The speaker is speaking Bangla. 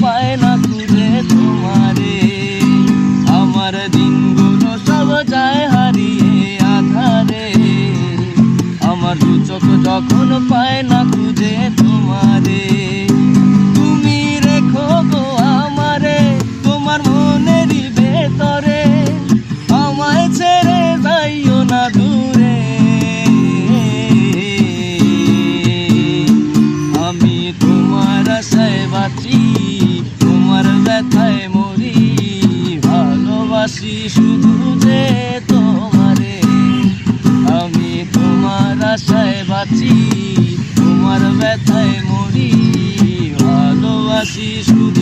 পায় না খুঁজে তোমারে। আমার দিনগুলো সব যায় হারিয়ে আধারে, আমার দু চোখ যখন পায় না খুঁজে তোমারে। তুমি রেখো গো আমারে তোমার মনেরই ভেতরে, আমায় ছেড়ে যাইও না দূরে। আমি তোমার আশায় বাঁচি, তোমার ব্যথায় মরি, ভালোবাসি শুধু যে তোমারে। আমি তোমার আশায় বাঁচি, তোমার ব্যথায় মরি, ভালোবাসি শুধু